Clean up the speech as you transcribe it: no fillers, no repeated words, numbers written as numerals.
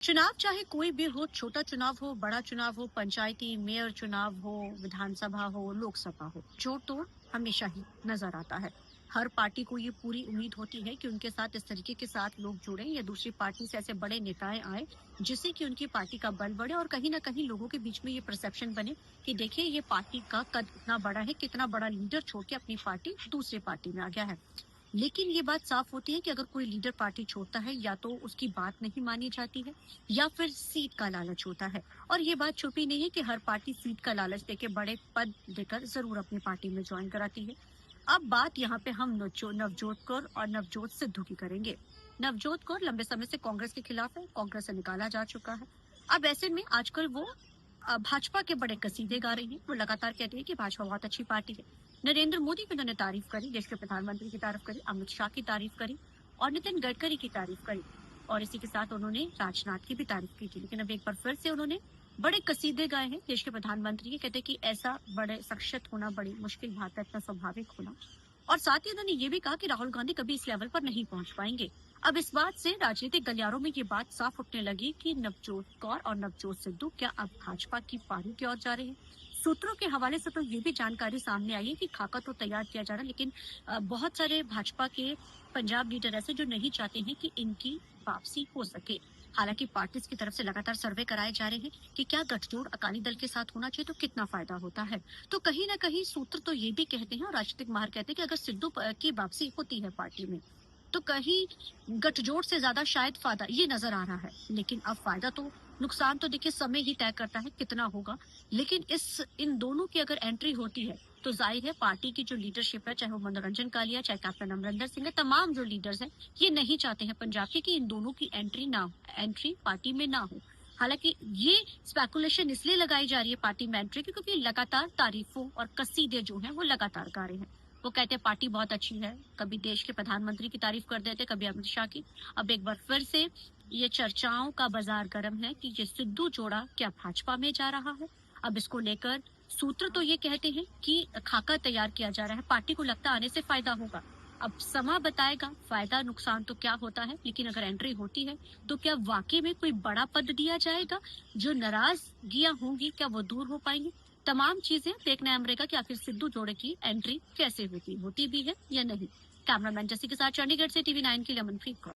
चुनाव चाहे कोई भी हो, छोटा चुनाव हो, बड़ा चुनाव हो, पंचायती, मेयर चुनाव हो, विधानसभा हो, लोकसभा हो, जोड़-तोड़ हमेशा ही नजर आता है। हर पार्टी को ये पूरी उम्मीद होती है कि उनके साथ इस तरीके के साथ लोग जुड़े या दूसरी पार्टी से ऐसे बड़े नेताएं आए, जिससे कि उनकी पार्टी का बल बढ़े और कहीं ना कहीं लोगों के बीच में ये परसेप्शन बने कि देखिए ये पार्टी का कद इतना बड़ा है, कितना बड़ा लीडर छोड़ के अपनी पार्टी दूसरी पार्टी में आ गया है। लेकिन ये बात साफ होती है कि अगर कोई लीडर पार्टी छोड़ता है या तो उसकी बात नहीं मानी जाती है या फिर सीट का लालच होता है। और ये बात छुपी नहीं है कि हर पार्टी सीट का लालच देके बड़े पद देकर जरूर अपनी पार्टी में ज्वाइन कराती है। अब बात यहाँ पे हम नवजोत कौर और नवजोत सिद्धू की करेंगे। नवजोत कौर लंबे समय से कांग्रेस के खिलाफ है, कांग्रेस से निकाला जा चुका है। अब ऐसे में आजकल वो भाजपा के बड़े कसीदे गा रही हैं। वो लगातार कहती है कि भाजपा बहुत अच्छी पार्टी है। नरेंद्र मोदी की उन्होंने तारीफ करी, देश के प्रधानमंत्री की तारीफ करी, अमित शाह की तारीफ करी और नितिन गडकरी की तारीफ करी और इसी के साथ उन्होंने राजनाथ की भी तारीफ की थी। लेकिन अब एक बार फिर से उन्होंने बड़े कसीदे गाए हैं देश के प्रधानमंत्री के, कहते कि ऐसा बड़े शख्सियत होना बड़ी मुश्किल बात है, इतना स्वाभाविक होना। और साथ ही उन्होंने ये भी कहा कि राहुल गांधी कभी इस लेवल पर नहीं पहुंच पाएंगे। अब इस बात से राजनीतिक गलियारों में ये बात साफ उठने लगी कि नवजोत कौर और नवजोत सिद्धू क्या अब भाजपा की पारी की ओर जा रहे हैं। सूत्रों के हवाले से तो ये भी जानकारी सामने आई है कि खाका तो तैयार किया जा रहा है, लेकिन बहुत सारे भाजपा के पंजाब लीडर ऐसे जो नहीं चाहते हैं कि इनकी वापसी हो सके। हालांकि पार्टीज की तरफ से लगातार सर्वे कराए जा रहे हैं कि क्या गठजोड़ अकाली दल के साथ होना चाहिए तो कितना फायदा होता है। तो कहीं ना कहीं सूत्र तो ये भी कहते हैं और राजनीतिक माहिर कहते हैं कि अगर सिद्धू की वापसी होती है पार्टी में तो कहीं गठजोड़ से ज्यादा शायद फायदा ये नजर आ रहा है। लेकिन अब फायदा तो नुकसान तो देखिए समय ही तय करता है कितना होगा। लेकिन इन दोनों की अगर एंट्री होती है तो जाहिर है पार्टी की जो लीडरशिप है, चाहे वो मनोरंजन कालिया, चाहे कैप्टन अमरिंदर सिंह है, तमाम जो लीडर्स हैं ये नहीं चाहते हैं पंजाब के कि इन दोनों की एंट्री पार्टी में ना हो। हालांकि ये स्पेकुलेशन इसलिए लगाई जा रही है पार्टी में एंट्री की क्योंकि लगातार तारीफों और कसीदे जो हैं वो लगातार गा रहे हैं। वो कहते हैं पार्टी बहुत अच्छी है, कभी देश के प्रधानमंत्री की तारीफ कर देते, कभी अमित शाह की। अब एक बार फिर से ये चर्चाओं का बाजार गर्म है कि ये सिद्धू जोड़ा क्या भाजपा में जा रहा है। अब इसको लेकर सूत्र तो ये कहते हैं कि खाका तैयार किया जा रहा है, पार्टी को लगता आने से फायदा होगा। अब समा बताएगा फायदा नुकसान तो क्या होता है। लेकिन अगर एंट्री होती है तो क्या वाकई में कोई बड़ा पद दिया जाएगा, जो नाराजगियां होंगी क्या वो दूर हो पाएंगी। तमाम चीजें देखना है रहेगा कि आखिर सिद्धू जोड़े की एंट्री कैसे होती भी है या नहीं। कैमरामैन जसी के साथ चंडीगढ़ से TV9 के लिए अमनप्रीत कौर।